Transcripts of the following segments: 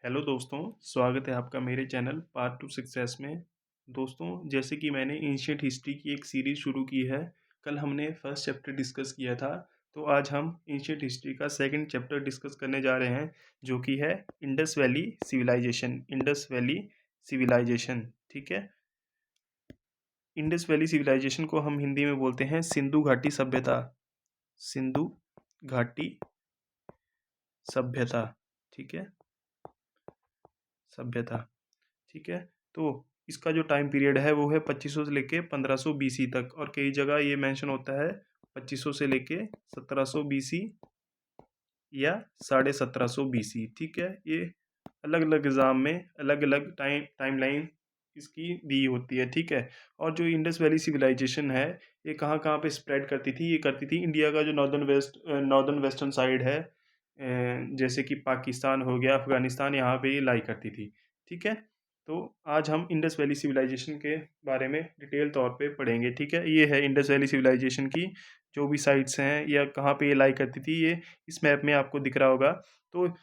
Hello दोस्तों, स्वागत है आपका मेरे चैनल पार्ट टू सक्सेस में। दोस्तों, जैसे कि मैंने एंशिएंट हिस्ट्री की एक सीरीज़ शुरू की है। कल हमने फर्स्ट चैप्टर डिस्कस किया था, तो आज हम एंशिएंट हिस्ट्री का सेकंड चैप्टर डिस्कस करने जा रहे हैं, जो कि है Indus valley civilisation. Indus valley civilisation, ठीक है। इंडस वैली सिविलाइजेशन को हम हिंदी में बोलते हैं सिंधु घाटी सभ्यता। सिंधु घाटी सभ्यता, ठीक है, सभ्यता, ठीक है। तो इसका जो टाइम पीरियड है वो है 2500 से लेके 1500 बीसी तक, और कई जगह ये मेंशन होता है 2500 से लेके 1700 बीसी या 1750 बीसी, ठीक है। ये अलग अलग एग्जाम में अलग अलग टाइमलाइन इसकी दी होती है, ठीक है। और जो इंडस वैली सिविलाइजेशन है, ये कहाँ कहाँ पे स्प्रेड करती थी? ये करती थी इंडिया का जो नॉर्दर्न वेस्टर्न साइड है, जैसे कि पाकिस्तान हो गया, अफगानिस्तान, यहाँ पे ये लाई करती थी, ठीक है। तो आज हम इंडस वैली सिविलाइजेशन के बारे में डिटेल तौर पे पढ़ेंगे, ठीक है। ये है इंडस वैली सिविलाइजेशन की जो भी साइट्स हैं या कहाँ पे ये लाई करती थी, ये इस मैप में आपको दिख रहा होगा। तो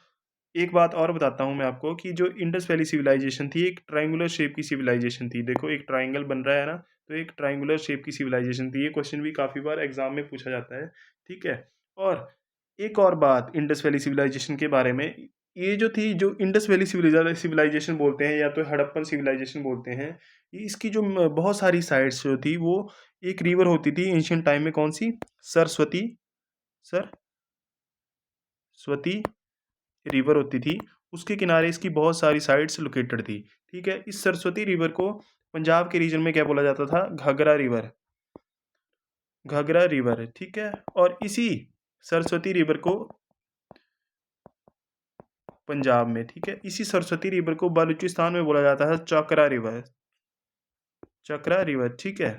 एक बात और बताता हूँ मैं आपको कि जो इंडस वैली सिविलाइजेशन थी, एक ट्रायंगुलर शेप की सिविलाइजेशन थी। देखो, एक ट्रायंगल बन रहा है ना, तो एक ट्रायंगुलर शेप की सिविलाइजेशन थी। ये क्वेश्चन भी काफ़ी बार एग्जाम में पूछा जाता है, ठीक है। और एक और बात इंडस वैली सिविलाइजेशन के बारे में, ये जो थी, जो इंडस वैली सिविलाइजेशन बोलते हैं या तो हड़प्पन सिविलाइजेशन बोलते हैं, ये इसकी जो बहुत सारी साइट्स जो थी, वो एक रिवर होती थी एंशियंट टाइम में। कौन सी? सरस्वती। सरस्वती रिवर होती थी, उसके किनारे इसकी बहुत सारी साइट्स लोकेटेड थी, ठीक है। इस सरस्वती रिवर को पंजाब के रीजन में क्या बोला जाता था? घाघरा रिवर। घाघरा रिवर, ठीक है। और इसी सरस्वती रिवर को पंजाब में, ठीक है, इसी सरस्वती रिवर को बलूचिस्तान में बोला जाता है चकरा रिवर। चकरा रिवर, ठीक है,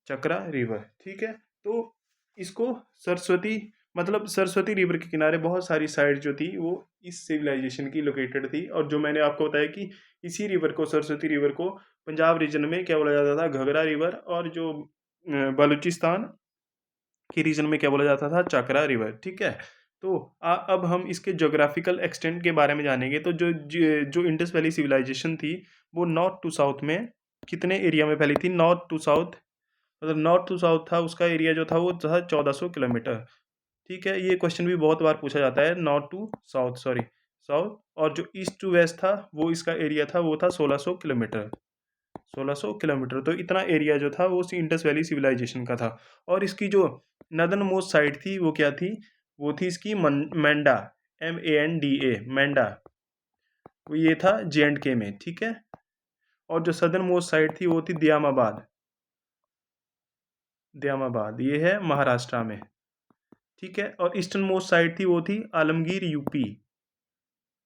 चकरा रिवर, ठीक है। तो इसको सरस्वती, मतलब सरस्वती रिवर के किनारे बहुत सारी साइट जो थी वो इस सिविलाइजेशन की लोकेटेड थी। और जो मैंने आपको बताया कि इसी रिवर को, सरस्वती रिवर को, पंजाब रीजन में क्या बोला जाता था? घघरा रिवर। और जो बलूचिस्तान के रीजन में क्या बोला जाता था? चकरा रिवर, ठीक है। तो अब हम इसके जोग्राफिकल एक्सटेंट के बारे में जानेंगे। तो जो इंडस वैली सिविलाइजेशन थी, वो नॉर्थ टू साउथ में कितने एरिया में फैली थी? नॉर्थ टू साउथ, मतलब नॉर्थ टू साउथ था उसका एरिया जो था, वो था 1400 किलोमीटर, ठीक है। ये क्वेश्चन भी बहुत बार पूछा जाता है, north to south, sorry, south. और जो ईस्ट टू वेस्ट था, वो इसका एरिया था, वो था 1600 किलोमीटर। 1600 किलोमीटर, तो इतना एरिया जो था वो इंडस वैली सिविलाइजेशन का था। और इसकी जो नदर्न मोस्ट साइड थी, वो क्या थी? वो थी इसकी मैंडा, MANDA, मैंडा। वो ये था JNK में, ठीक है। और जो सदर्न मोस्ट साइड थी, वो थी दियामाबाद। दियामाबाद ये है महाराष्ट्र में, ठीक है। और ईस्टर्न मोस्ट साइड थी, वो थी आलमगीर, यूपी।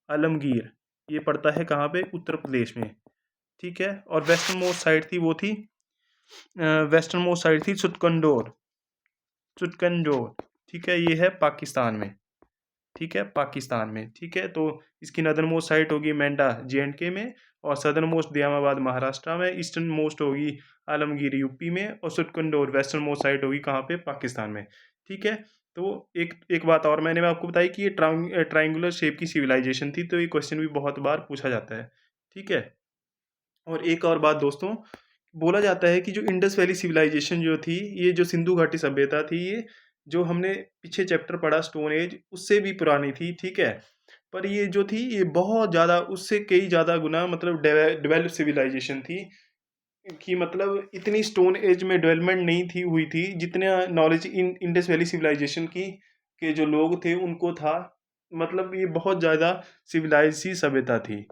आलमगीर ये पड़ता है कहाँ पे? उत्तर प्रदेश में, ठीक है। और वेस्टर्न मोस्ट साइड थी, वो थी वेस्टर्न मोस्ट साइड थी सुटकंडोर। सुटकंडोर, ठीक है, ये है पाकिस्तान में, ठीक है, पाकिस्तान में, ठीक है। तो इसकी नदर्न मोस्ट साइट होगी मैंडा, JNK में। और सदर्न मोस्ट दियामाबाद महाराष्ट्र में। ईस्टर्न मोस्ट होगी आलमगीर, यूपी में। और सुटकंडोर वेस्टर्न मोस्ट साइट होगी कहाँ पे? पाकिस्तान में, ठीक है। तो एक एक बात और मैंने आपको बताई कि ये ट्राइंगुलर शेप की सिविलाइजेशन थी, तो ये क्वेश्चन भी बहुत बार पूछा जाता है, ठीक है। और एक और बात दोस्तों, बोला जाता है कि जो इंडस वैली सिविलाइजेशन जो थी, ये जो सिंधु घाटी सभ्यता थी, ये जो हमने पीछे चैप्टर पढ़ा स्टोन एज, उससे भी पुरानी थी, ठीक है। पर ये जो थी, ये बहुत ज़्यादा, उससे कई ज़्यादा गुना मतलब डेवलप सिविलाइजेशन थी। कि मतलब इतनी स्टोन एज में डेवलपमेंट नहीं थी हुई थी जितना knowledge in Indus valley civilisation की के जो लोग थे उनको था। मतलब ये बहुत ज़्यादा सिविलाइज सी सभ्यता थी।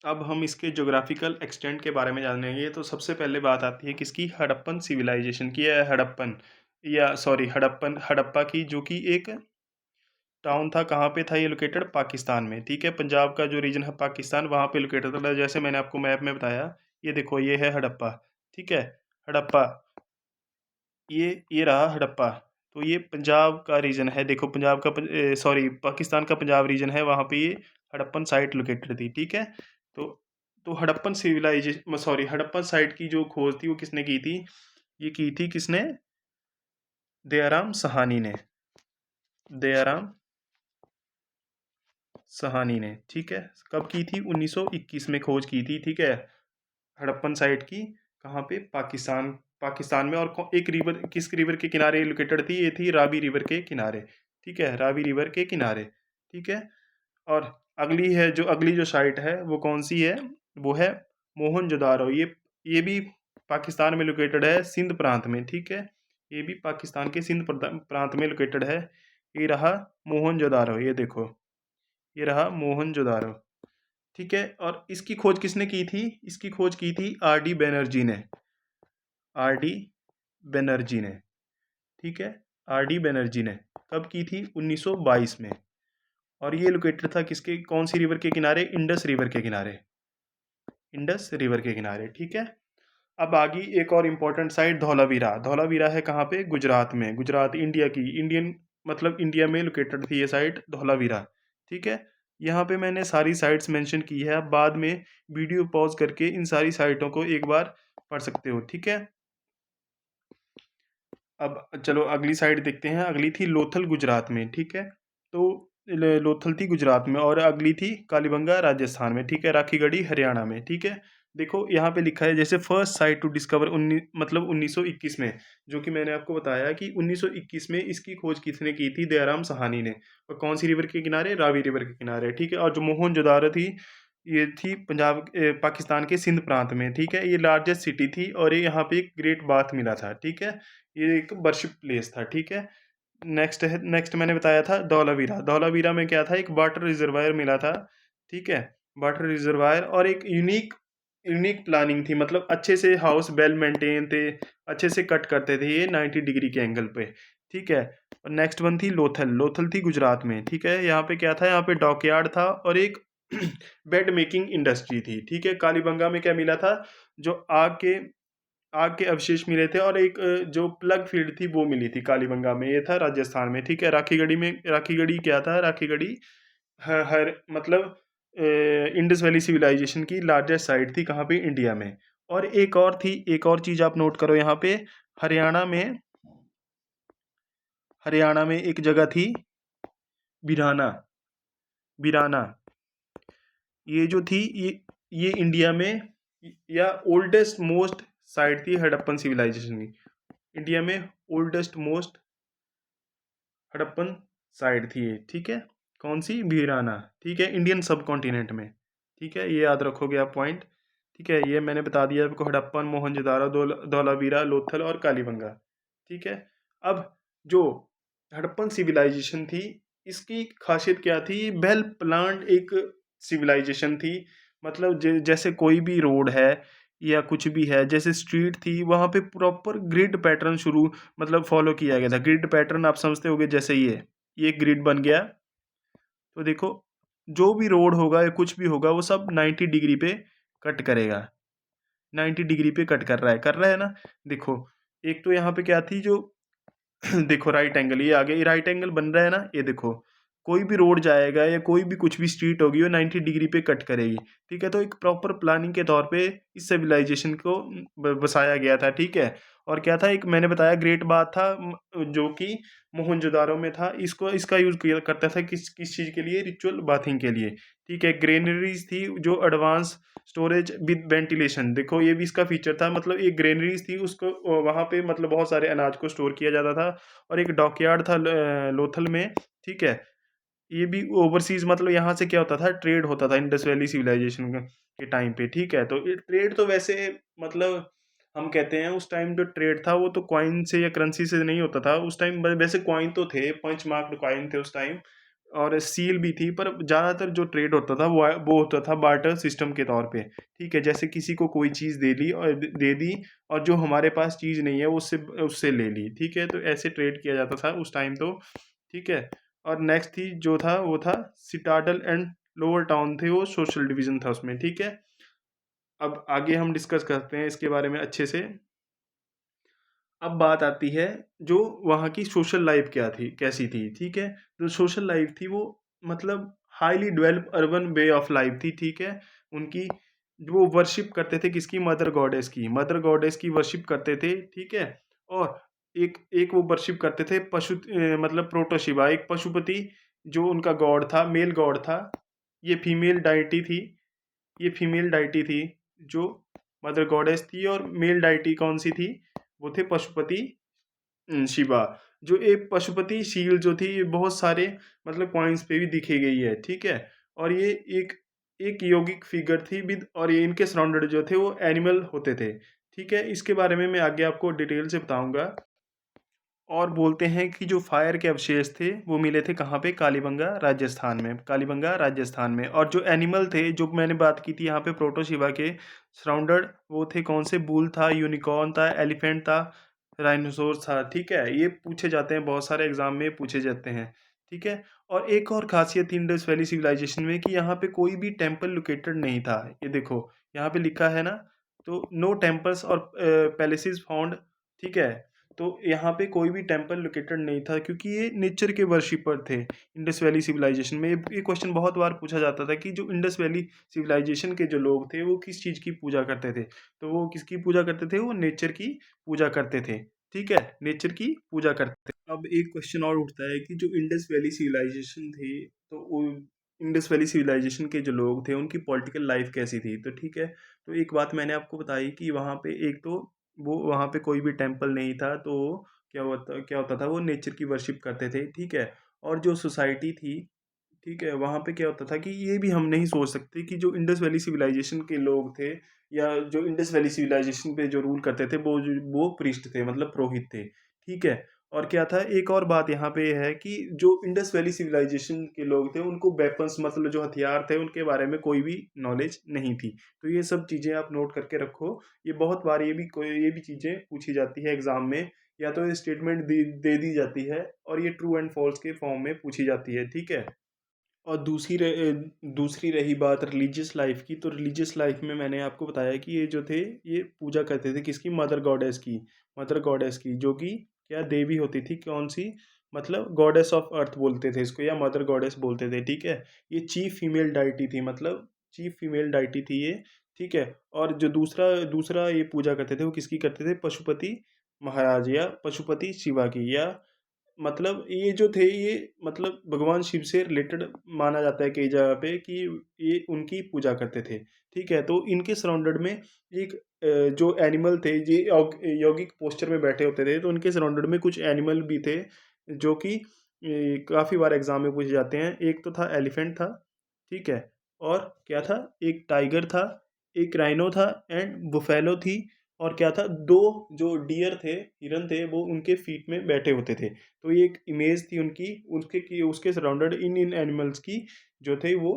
अब हम इसके ज्योग्राफिकल एक्सटेंट के बारे में जानेंगे। तो सबसे पहले बात आती है किसकी? हड़प्पन सिविलाइजेशन की, है हड़प्पन, या सॉरी हड़प्पन, हड़प्पा की, जो कि एक टाउन था। कहाँ पे था ये लोकेटेड? पाकिस्तान में, ठीक है। पंजाब का जो रीजन है पाकिस्तान, वहाँ पे लोकेटेड था। जैसे मैंने आपको मैप में बताया, ये देखो, ये है हड़प्पा, ठीक है। हड़प्पा, ये रहा हड़प्पा। तो ये पंजाब का रीजन है, देखो पंजाब का, सॉरी पाकिस्तान का पंजाब रीजन है, वहाँ पे ये हड़प्पन साइट लोकेटेड थी, ठीक है। तो तो Harappan civilisation, sorry Harappan site की जो खोज थी वो किसने की थी? ये की थी किसने? दयाराम सहानी ने। दयाराम सहानी ने, ठीक है। कब की थी? 1921 में खोज की थी, ठीक है, हड़प्पन साइट की। कहाँ पे? पाकिस्तान, पाकिस्तान में। और एक रिवर, किस रिवर के किनारे लोकेटेड थी? ये थी रावी रिवर के किनारे, ठीक है, रावी रिवर के किनारे, ठीक है। और अगली है जो, अगली जो साइट है वो कौन सी है? वो है मोहनजोदारो। ये भी पाकिस्तान में लोकेटेड है, सिंध प्रांत में, ठीक है। ये भी पाकिस्तान के सिंध प्रांत में लोकेटेड है। ये रहा मोहनजोदारो, ये देखो, ये रहा मोहनजोदारो, ठीक है। और इसकी खोज किसने की थी? इसकी खोज की थी आर डी बैनर्जी ने, आर डी बैनर्जी ने, ठीक है, आर डी बैनर्जी ने। कब की थी? 1922 में। और ये लोकेटेड था किसके, कौन सी रिवर के किनारे? इंडस रिवर के किनारे, इंडस रिवर के किनारे, ठीक है। अब आगे एक और इम्पोर्टेंट साइट धौलावीरा। धौलावीरा है कहाँ पे? गुजरात में। गुजरात, इंडिया की, इंडियन मतलब इंडिया में लोकेटेड थी ये साइट धौलावीरा, ठीक है। यहाँ पे मैंने सारी साइट्स मेंशन की है, आप बाद में वीडियो पॉज करके इन सारी साइटों को एक बार पढ़ सकते हो, ठीक है। अब चलो अगली साइड देखते हैं। अगली थी लोथल, गुजरात में, ठीक है। तो लोथल थी गुजरात में, और अगली थी कालीबंगा, राजस्थान में, ठीक है। राखीगढ़ी, हरियाणा में, ठीक है। देखो यहाँ पे लिखा है जैसे फर्स्ट साइट टू डिस्कवर मतलब 1921 में, जो कि मैंने आपको बताया कि 1921 में इसकी खोज किसने की थी? दयाराम साहनी ने। और कौन सी रिवर के किनारे? रावी रिवर के किनारे, ठीक है। और जो मोहनजोदारो थी, ये थी पंजाब, पाकिस्तान के सिंध प्रांत में, ठीक है। ये लार्जेस्ट सिटी थी, और ये यहाँ पे एक ग्रेट बाथ मिला था, ठीक है। ये एक वर्शिप प्लेस था, ठीक है। नेक्स्ट है, नेक्स्ट मैंने बताया था धौलावीरा। धौलावीरा में क्या था? एक वाटर रिजर्वायर मिला था, ठीक है, वाटर रिजर्वायर। और एक यूनिक यूनिक प्लानिंग थी, मतलब अच्छे से हाउस वेल मेंटेन थे, अच्छे से कट करते थे ये 90 डिग्री के एंगल पे, ठीक है। और नेक्स्ट वन थी लोथल। लोथल थी गुजरात में, ठीक है। यहाँ पे क्या था? यहाँ पे डॉकयार्ड था और एक बेड मेकिंग इंडस्ट्री थी, ठीक है। कालीबंगा में क्या मिला था? जो आग के अवशेष मिले थे, और एक जो प्लग फील्ड थी वो मिली थी कालीबंगा में, ये था राजस्थान में, ठीक है। राखीगढ़ी में, राखीगढ़ी क्या था? राखीगढ़ी हर मतलब इंडस वैली सिविलाइजेशन की लार्जेस्ट साइट थी, कहाँ पे? इंडिया में। और एक और थी, एक और चीज़ आप नोट करो यहाँ पे, हरियाणा में, हरियाणा में एक जगह थी बिराना, बिराना। ये जो थी, ये इंडिया में या ओल्डेस्ट मोस्ट साइट थी हड़प्पन सिविलाइजेशन की। इंडिया में ओल्डेस्ट मोस्ट हड़प्पन साइट थी ये, ठीक है। कौन सी? वीराना, ठीक है, इंडियन सब कॉन्टिनेंट में, ठीक है। ये याद रखोगे आप पॉइंट, ठीक है। ये मैंने बता दिया आपको, हड़प्पन, मोहनजोदारो, धौलावीरा, लोथल और कालीबंगा, ठीक है। अब जो हड़प्पन सिविलाइजेशन थी, इसकी खासियत क्या थी? वेल प्लान्ड एक सिविलाइजेशन थी। मतलब जैसे कोई भी रोड है या कुछ भी है, जैसे स्ट्रीट थी, वहाँ पे प्रॉपर ग्रिड पैटर्न शुरू मतलब फॉलो किया गया था। ग्रिड पैटर्न आप समझते होगे, जैसे ये ग्रिड बन गया, तो देखो जो भी रोड होगा या कुछ भी होगा वो सब 90 डिग्री पे कट करेगा। 90 डिग्री पे कट कर रहा है ना। देखो एक तो यहाँ पे क्या थी जो देखो राइट एंगल, ये आगे ये राइट एंगल बन रहा है ना, ये देखो कोई भी रोड जाएगा या कोई भी कुछ भी स्ट्रीट होगी वो 90 डिग्री पे कट करेगी, ठीक है। तो एक प्रॉपर प्लानिंग के तौर पे इस सिविलाइजेशन को बसाया गया था, ठीक है। और क्या था? एक मैंने बताया ग्रेट बाथ था, जो कि मोहनजोदारो में था। इसको इसका यूज किया करता था किस किस चीज़ के लिए? रिचुअल बाथिंग के लिए, ठीक है। ग्रेनरीज थी जो एडवांस स्टोरेज विद वेंटिलेशन, देखो ये भी इसका फीचर था। मतलब एक ग्रेनरीज थी, उसको वहाँ पे मतलब बहुत सारे अनाज को स्टोर किया जाता था। और एक डॉकयार्ड था लोथल में, ठीक है। ये भी ओवरसीज, मतलब यहाँ से क्या होता था? ट्रेड होता था इंडस वैली सिविलाइजेशन के टाइम पे, ठीक है। तो ट्रेड तो वैसे मतलब हम कहते हैं उस टाइम जो ट्रेड था वो तो कॉइन से या करेंसी से नहीं होता था उस टाइम। वैसे कॉइन तो थे, पंच मार्क्ड कॉइन थे उस टाइम, और सील भी थी। पर ज़्यादातर जो ट्रेड होता था वो होता था बार्टर सिस्टम के तौर पे, ठीक है। जैसे किसी को कोई चीज़ दे ली और दे दी, और जो हमारे पास चीज़ नहीं है उससे उससे ले ली, ठीक है। तो ऐसे ट्रेड किया जाता था उस टाइम तो, ठीक है। और नेक्स्ट थी जो था वो था सिटाडल एंड लोअर टाउन थे, वो सोशल डिवीजन था उसमें, ठीक है। अब आगे हम डिस्कस करते हैं इसके बारे में अच्छे से। अब बात आती है जो वहाँ की सोशल लाइफ क्या थी, कैसी थी, ठीक है। जो सोशल लाइफ थी वो मतलब highly develop urban way of life थी, ठीक है। उनकी जो वो वर्शिप करते थे किसकी? मदर गॉडेस की वर्शिप करते थे, ठीक है। और एक एक वो वर्शिप करते थे मतलब प्रोटोशिवा, एक पशुपति जो उनका गॉड था, मेल गॉड था, ये फीमेल डाइटी थी, ये फीमेल डाइटी थी जो मदर गॉडेस थी, और मेल डाइटी कौन सी थी, वो थे पशुपति शिवा। जो एक पशुपति शील जो थी ये बहुत सारे मतलब पॉइंट्स पे भी दिखी गई है, ठीक है। और ये एक एक यौगिक फिगर थी विद, और ये इनके सराउंडेड जो थे वो एनिमल होते थे, ठीक है। इसके बारे में मैं आगे आपको डिटेल से बताऊंगा। और बोलते हैं कि जो फायर के अवशेष थे वो मिले थे कहाँ पे, कालीबंगा राजस्थान में, कालीबंगा राजस्थान में। और जो एनिमल थे जो मैंने बात की थी यहाँ पे प्रोटोशिवा के सराउंडेड, वो थे कौन से, बुल था, यूनिकॉर्न था, एलिफेंट था, राइनोसोर था, ठीक है। ये पूछे जाते हैं, बहुत सारे एग्जाम में पूछे जाते हैं, ठीक है। और एक और खासियत थी इंडस वैली सिविलाइजेशन में कि यहाँ पे कोई भी टेम्पल लोकेटेड नहीं था। ये देखो यहाँ पे लिखा है ना, तो नो टेम्पल्स और पैलेसेस फाउंड, ठीक है। तो यहाँ पे कोई भी टेम्पल लोकेटेड नहीं था क्योंकि ये नेचर के वर्शिपर थे। इंडस वैली सिविलाइजेशन में ये क्वेश्चन बहुत बार पूछा जाता था कि जो इंडस वैली सिविलाइजेशन के जो लोग थे वो किस चीज़ की पूजा करते थे, तो वो किसकी पूजा करते थे, वो नेचर की पूजा करते थे, ठीक है, नेचर की पूजा करते थे। अब एक क्वेश्चन और उठता है कि जो इंडस वैली सिविलाइजेशन थे, तो वो इंडस वैली सिविलाइजेशन के जो लोग थे उनकी पॉलिटिकल लाइफ कैसी थी, तो ठीक है। तो एक बात मैंने आपको बताई कि वहाँ पे एक तो वो वहाँ पे कोई भी टेम्पल नहीं था, तो क्या होता था, वो नेचर की वर्शिप करते थे, ठीक है। और जो सोसाइटी थी, ठीक है, वहाँ पे क्या होता था कि ये भी हम नहीं सोच सकते कि जो इंडस वैली सिविलाइजेशन के लोग थे, या जो इंडस वैली सिविलाइजेशन पे जो रूल करते थे वो प्रीस्ट थे, मतलब पुरोहित थे, ठीक है। और क्या था, एक और बात यहाँ पे है कि जो इंडस वैली सिविलाइजेशन के लोग थे उनको वेपन्स, मतलब जो हथियार थे उनके बारे में कोई भी नॉलेज नहीं थी। तो ये सब चीज़ें आप नोट करके रखो। ये बहुत बार ये भी चीज़ें पूछी जाती है एग्जाम में, या तो ये स्टेटमेंट दे दी जाती है और ये ट्रू एंड फॉल्स के फॉर्म में पूछी जाती है, ठीक है। और दूसरी रही बात रिलीजियस लाइफ की, तो रिलीजियस लाइफ में मैंने आपको बताया कि ये जो थे ये पूजा करते थे किसकी, मदर गॉडेस की, मदर गॉडेस की, जो कि क्या देवी होती थी, कौन सी, मतलब गॉडेस ऑफ अर्थ बोलते थे इसको, या मदर गॉडेस बोलते थे, ठीक है। ये चीफ फीमेल डाइटी थी, मतलब चीफ फीमेल डाइटी थी ये, ठीक है। और जो दूसरा दूसरा ये पूजा करते थे वो किसकी करते थे, पशुपति महाराज या पशुपति शिवा की, या मतलब ये जो थे ये मतलब भगवान शिव से रिलेटेड माना जाता है कई जगह पे कि ये उनकी पूजा करते थे, ठीक है। तो इनके सराउंडेड में एक जो एनिमल थे ये यौगिक पोस्चर में बैठे होते थे, तो उनके सराउंडेड में कुछ एनिमल भी थे जो कि काफ़ी बार एग्जाम में पूछे जाते हैं। एक तो था एलिफेंट था, ठीक है। और क्या था, एक टाइगर था, एक राइनो था, एंड बुफेलो थी। और क्या था, दो जो डियर थे, हिरन थे, वो उनके फीट में बैठे होते थे। तो ये एक इमेज थी उनकी, उसके सराउंडेड इन एनिमल्स की जो थे वो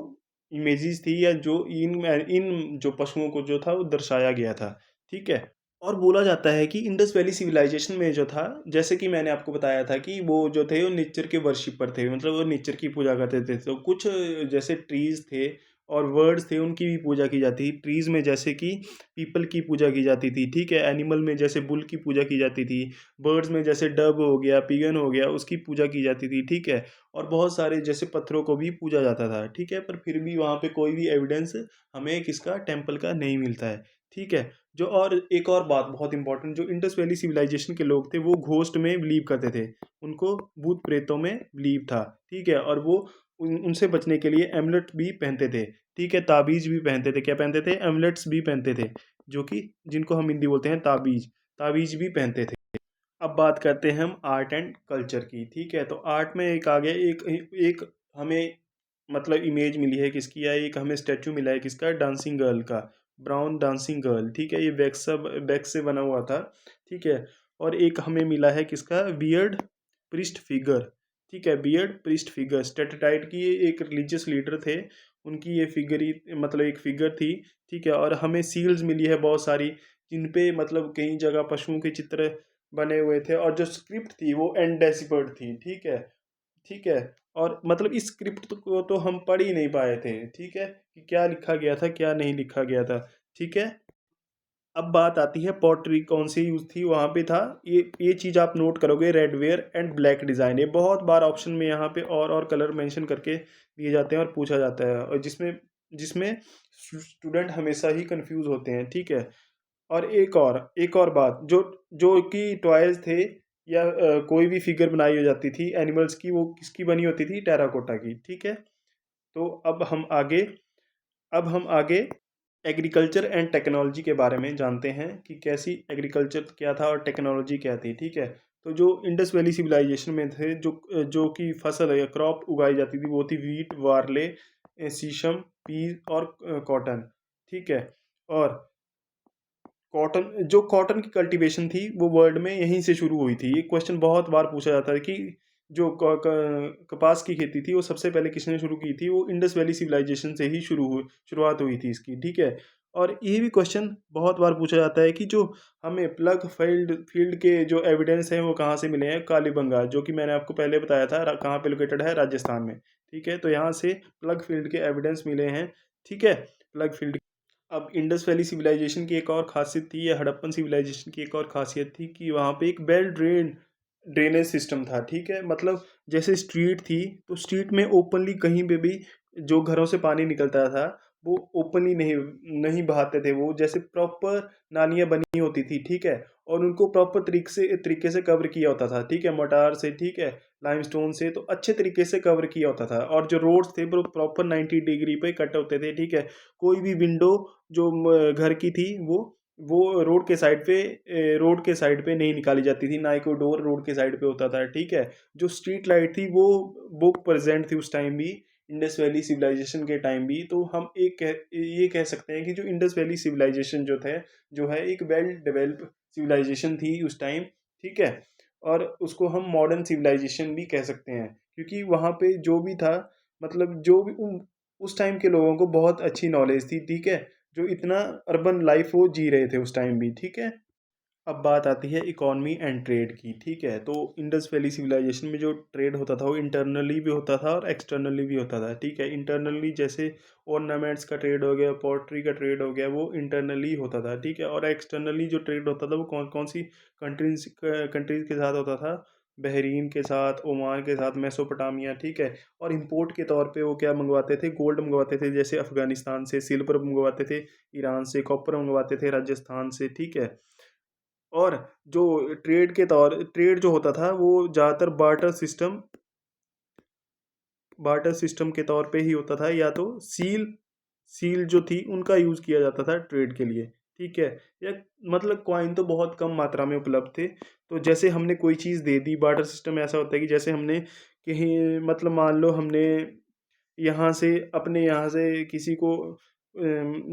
इमेजेस थी, या जो इन जो पशुओं को जो था वो दर्शाया गया था, ठीक है। और बोला जाता है कि इंडस वैली सिविलाइजेशन में जो था, जैसे कि मैंने आपको बताया था कि वो जो थे वो नेचर के वर्शिपर थे, मतलब वो नेचर की पूजा करते थे। तो कुछ जैसे ट्रीज थे और वर्ड्स थे उनकी भी पूजा की जाती थी। ट्रीज में जैसे कि पीपल की पूजा की जाती थी, ठीक है। एनिमल में जैसे बुल की पूजा की जाती थी। बर्ड्स में जैसे डब हो गया, पिगन हो गया, उसकी पूजा की जाती थी, ठीक है। और बहुत सारे जैसे पत्थरों को भी पूजा जाता था, ठीक है। पर फिर भी वहाँ पे कोई भी एविडेंस हमें किसका, टेम्पल का नहीं मिलता है, ठीक है। जो और एक और बात बहुत इंपॉर्टेंट, जो इंडस वैली सिविलाइजेशन के लोग थे वो घोस्ट में बिलीव करते थे, उनको भूत प्रेतों में बिलीव था, ठीक है। और वो उनसे बचने के लिए एमलेट भी पहनते थे, ठीक है, ताबीज भी पहनते थे। क्या पहनते थे, एमलेट्स भी पहनते थे, जो कि जिनको हम हिंदी बोलते हैं ताबीज, ताबीज भी पहनते थे। अब बात करते हैं हम आर्ट एंड कल्चर की, ठीक है। तो आर्ट में एक आ गया, एक हमें मतलब इमेज मिली है किसकी, या एक हमें स्टैचू मिला है किसका, डांसिंग गर्ल का, ब्राउन डांसिंग गर्ल, ठीक है। ये वैक्स से बना हुआ था, ठीक है। और एक हमें मिला है किसका, बियर्ड प्रिस्ट फिगर, ठीक है, बियर्ड प्रिस्ट फिगर, स्टेटेटाइट की, ये एक रिलीजियस लीडर थे, उनकी ये फिगर ही मतलब एक फिगर थी, ठीक है। और हमें सील्स मिली है बहुत सारी, जिन पे मतलब कई जगह पशुओं के चित्र बने हुए थे, और जो स्क्रिप्ट थी वो एंडेसिपर्ड थी, ठीक है, ठीक है। और मतलब इस स्क्रिप्ट को तो हम पढ़ ही नहीं पाए थे, ठीक है, कि क्या लिखा गया था क्या नहीं लिखा गया था, ठीक है। अब बात आती है पॉटरी कौन सी यूज थी, वहाँ पे था ये चीज़ आप नोट करोगे, red ware and black design. ये बहुत बार ऑप्शन में यहाँ पे और कलर मेंशन करके दिए जाते हैं और पूछा जाता है, और जिसमें जिसमें स्टूडेंट हमेशा ही कंफ्यूज होते हैं, ठीक है। और एक और बात, जो जो कि टॉयज थे, या कोई भी फिगर बनाई हो जाती थी एनिमल्स की, वो किसकी बनी होती थी, टेराकोटा की, ठीक है। तो अब हम आगे एग्रीकल्चर एंड टेक्नोलॉजी के बारे में जानते हैं कि कैसी एग्रीकल्चर क्या था और टेक्नोलॉजी क्या थी। ठीक है, तो जो इंडस वैली सिविलाइजेशन में थे, जो कि फसल या क्रॉप उगाई जाती थी वो थी वीट, वार्ले, सीशम, पीस और कॉटन। ठीक है, और कॉटन की कल्टीवेशन थी वो वर्ल्ड में यहीं से शुरू हुई थी। ये क्वेश्चन बहुत बार पूछा जाता है कि जो कपास की खेती थी वो सबसे पहले किसने शुरू की थी, वो इंडस वैली सिविलाइजेशन से ही शुरुआत हुई थी इसकी। ठीक है, और ये भी क्वेश्चन बहुत बार पूछा जाता है कि जो हमें प्लग फील्ड के जो एविडेंस हैं वो कहाँ से मिले हैं। कालीबंगा, जो कि मैंने आपको पहले बताया था कहाँ पे लोकेटेड है, राजस्थान में। ठीक है, तो यहाँ से प्लग फील्ड के एविडेंस मिले हैं। ठीक है, प्लग फील्ड। अब इंडस वैली सिविलाइजेशन की एक और खासियत थी, या हड़प्पन सिविलाइजेशन की एक और खासियत थी कि वहाँ पे एक ड्रेनेज सिस्टम था। ठीक है, मतलब जैसे स्ट्रीट थी तो स्ट्रीट में ओपनली कहीं पे भी जो घरों से पानी निकलता था वो ओपनली नहीं नहीं बहाते थे। वो जैसे प्रॉपर नालियाँ बनी होती थी। ठीक है, और उनको प्रॉपर तरीके से कवर किया होता था। ठीक है, मोटार से, ठीक है, लाइमस्टोन से, तो अच्छे तरीके से कवर किया होता था। और जो रोड्स थे वो प्रॉपर 90 डिग्री पे कट होते थे। ठीक है, कोई भी विंडो जो घर की थी वो रोड के साइड पे नहीं निकाली जाती थी, ना ही कोई डोर रोड के साइड पे होता था। ठीक है, जो स्ट्रीट लाइट थी वो प्रेजेंट थी उस टाइम भी, इंडस वैली सिविलाइजेशन के टाइम भी। तो हम ये कह सकते हैं कि जो इंडस वैली सिविलाइजेशन जो है एक वेल डेवलप सिविलाइजेशन थी उस टाइम। ठीक है, और उसको हम मॉडर्न सिविलाइजेशन भी कह सकते हैं, क्योंकि वहाँ पे जो भी था, मतलब जो भी उस टाइम के लोगों को बहुत अच्छी नॉलेज थी। ठीक है, जो इतना अर्बन लाइफ वो जी रहे थे उस टाइम भी। ठीक है, अब बात आती है इकॉनमी एंड ट्रेड की। ठीक है, तो इंडस वैली सिविलाइजेशन में जो ट्रेड होता था वो इंटरनली भी होता था और एक्सटर्नली भी होता था। ठीक है, इंटरनली जैसे ऑर्नामेंट्स का ट्रेड हो गया, पोर्ट्री का ट्रेड हो गया, वो इंटरनली होता था। ठीक है, और एक्सटर्नली जो ट्रेड होता था वो कौन कौन सी कंट्रीज के साथ होता था, बहरीन के साथ, ओमान के साथ, मेसोपोटामिया। ठीक है, और इंपोर्ट के तौर पे वो क्या मंगवाते थे, गोल्ड मंगवाते थे, जैसे अफगानिस्तान से, सिल्वर मंगवाते थे ईरान से, कॉपर मंगवाते थे राजस्थान से। ठीक है, और जो ट्रेड जो होता था वो ज़्यादातर बार्टर सिस्टम के तौर पे ही होता था, या तो सील जो थी उनका यूज़ किया जाता था ट्रेड के लिए। ठीक है, या मतलब कॉइन तो बहुत कम मात्रा में उपलब्ध थे। तो जैसे हमने कोई चीज़ दे दी, बार्टर सिस्टम ऐसा होता है कि जैसे हमने कहीं, मतलब मान लो हमने यहाँ से किसी को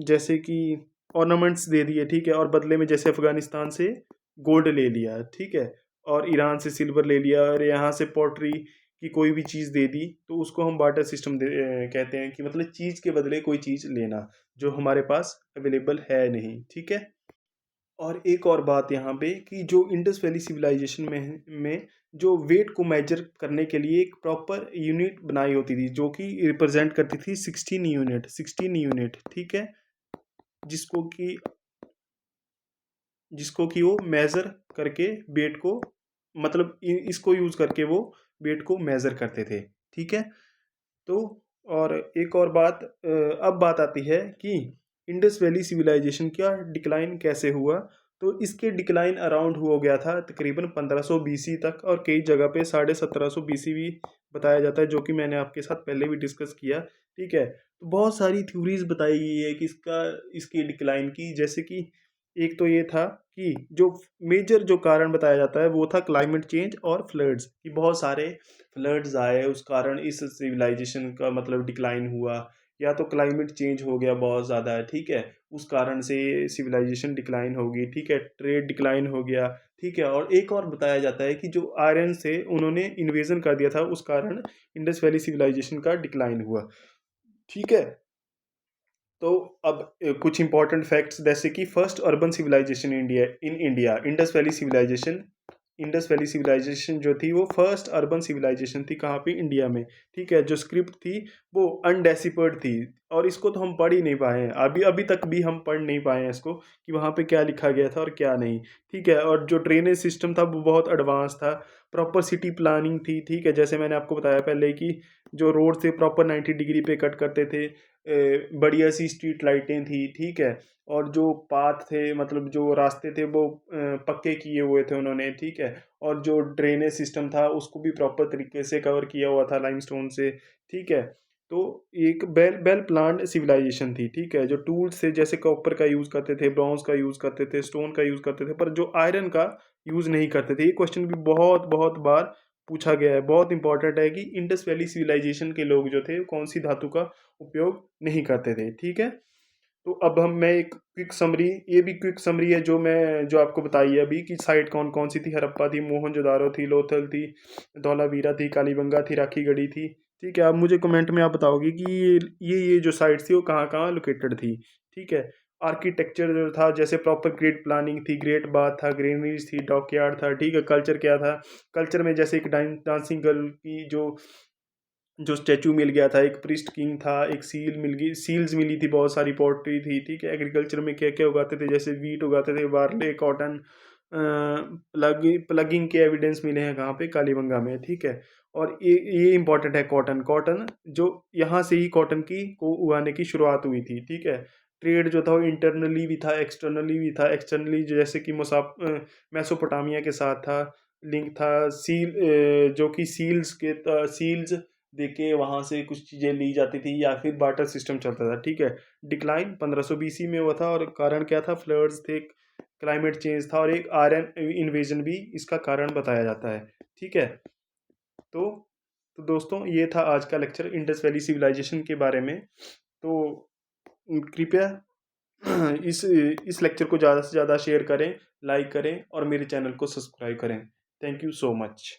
जैसे कि ऑर्नामेंट्स दे दिए। ठीक है, और बदले में जैसे अफगानिस्तान से गोल्ड ले लिया। ठीक है, और ईरान से सिल्वर ले लिया, और यहाँ से पॉटरी की कोई भी चीज़ दे दी, तो उसको हम बार्टर सिस्टम कहते हैं, कि मतलब चीज़ के बदले कोई चीज़ लेना जो हमारे पास अवेलेबल है नहीं। ठीक है, और एक और बात यहाँ पे कि जो इंडस वैली सिविलाइजेशन में जो वेट को मेजर करने के लिए एक प्रॉपर यूनिट बनाई होती थी, जो कि रिप्रेजेंट करती थी 16 यूनिट। ठीक है, जिसको कि जिसको कि वो मेज़र करके वेट को, मतलब इसको यूज़ करके वो वेट को मेज़र करते थे। ठीक है, तो और एक और बात, अब बात आती है कि इंडस वैली सिविलाइजेशन का डिक्लाइन कैसे हुआ। तो इसके डिक्लाइन अराउंड हो गया था तकरीबन 1500 बीसी तक, और कई जगह पे 1750 बीसी भी बताया जाता है, जो कि मैंने आपके साथ पहले भी डिस्कस किया। ठीक है, तो बहुत सारी थ्योरीज बताई गई है कि इसकी डिक्लाइन की, जैसे कि एक तो ये था कि जो मेजर जो कारण बताया जाता है वो था क्लाइमेट चेंज और फ्लड्स, कि बहुत सारे फ्लड्स आए उस कारण इस सिविलाइजेशन का मतलब डिक्लाइन हुआ, या तो क्लाइमेट चेंज हो गया बहुत ज़्यादा। ठीक है, उस कारण से सिविलाइजेशन डिक्लाइन होगी। ठीक है, ट्रेड डिक्लाइन हो गया। ठीक है, और एक और बताया जाता है कि जो आर्यन से उन्होंने इन्वेजन कर दिया था, उस कारण इंडस वैली सिविलाइजेशन का डिक्लाइन हुआ। ठीक है, तो अब कुछ इंपॉर्टेंट फैक्ट्स, जैसे कि first urban civilisation India, Indus valley civilisation जो थी वो फर्स्ट अर्बन सिविलाइजेशन थी, कहाँ पे, इंडिया में। ठीक है, जो स्क्रिप्ट थी वो अनडेसिपर्ड थी, और इसको तो हम पढ़ ही नहीं पाए हैं, अभी अभी तक भी हम पढ़ नहीं पाए हैं इसको, कि वहाँ पे क्या लिखा गया था और क्या नहीं। ठीक है, और जो ड्रेनेज सिस्टम था वो बहुत एडवांस था, प्रॉपर सिटी प्लानिंग थी। ठीक है, जैसे मैंने आपको बताया पहले कि जो रोड थे प्रॉपर 90 डिग्री पे कट करते थे, बढ़िया सी स्ट्रीट लाइटें थी। ठीक है, और जो पाथ थे, मतलब जो रास्ते थे वो पक्के किए हुए थे उन्होंने। ठीक है, और जो ड्रेनेज सिस्टम था उसको भी प्रॉपर तरीके से कवर किया हुआ था लाइमस्टोन से। ठीक है, तो एक वेल प्लान्ड सिविलाइजेशन थी, ठीक है, जो टूल्स थे जैसे कॉपर का यूज़ करते थे, ब्रॉन्ज का यूज़ करते थे, स्टोन का यूज़ करते थे, पर जो आयरन का यूज़ नहीं करते थे। ये क्वेश्चन भी बहुत बहुत बार पूछा गया है, बहुत इंपॉर्टेंट है कि इंडस वैली सिविलाइजेशन के लोग जो थे वो कौन सी धातु का उपयोग नहीं करते थे, ठीक है। तो अब मैं एक क्विक समरी, ये भी क्विक समरी है जो आपको बताई है अभी, कि साइट कौन कौन सी थी। हड़प्पा थी, मोहनजोदारो थी, लोथल थी, धौलावीरा थी, कालीबंगा थी, राखीगढ़ी थी, ठीक है। आप मुझे कमेंट में आप बताओगे कि ये जो साइट्स थी वो कहाँ कहाँ लोकेटेड थी, ठीक है। आर्किटेक्चर जो था, जैसे प्रॉपर ग्रिड प्लानिंग थी, ग्रेट बाथ था, ग्रेनरीज थी, डॉकयार्ड था, ठीक है। कल्चर क्या था, कल्चर में जैसे एक डांसिंग गर्ल की जो स्टैचू मिल गया था, एक प्रिस्ट किंग था, एक सील्स मिली थी, बहुत सारी पॉटरी थी, ठीक है। एग्रीकल्चर में क्या क्या उगाते थे, जैसे वीट उगाते थे, बार्ले, कॉटन, प्लगिंग के एविडेंस मिले हैं कहाँ पे, कालीबंगा में, ठीक है। और ये इंपॉर्टेंट है, कॉटन कॉटन जो यहाँ से ही कॉटन की को उगाने की शुरुआत हुई थी, ठीक है। ट्रेड जो था वो इंटरनली भी था, एक्सटर्नली भी था। एक्सटर्नली जैसे कि मेसोपोटामिया के साथ था, लिंक था। जो कि सील्स देके वहाँ से कुछ चीज़ें ली जाती थी, या फिर बार्टर सिस्टम चलता था, ठीक है। डिक्लाइन 1500 बीसी में हुआ था, और कारण क्या था, फ्लड्स थे, क्लाइमेट चेंज था, और एक आयरन इन्वेजन भी इसका कारण बताया जाता है, ठीक है। तो तो दोस्तों, ये था आज का लेक्चर इंडस वैली सिविलाइजेशन के बारे में। तो कृपया इस लेक्चर को ज़्यादा से ज़्यादा शेयर करें, लाइक करें, और मेरे चैनल को सब्सक्राइब करें। Thank you so much.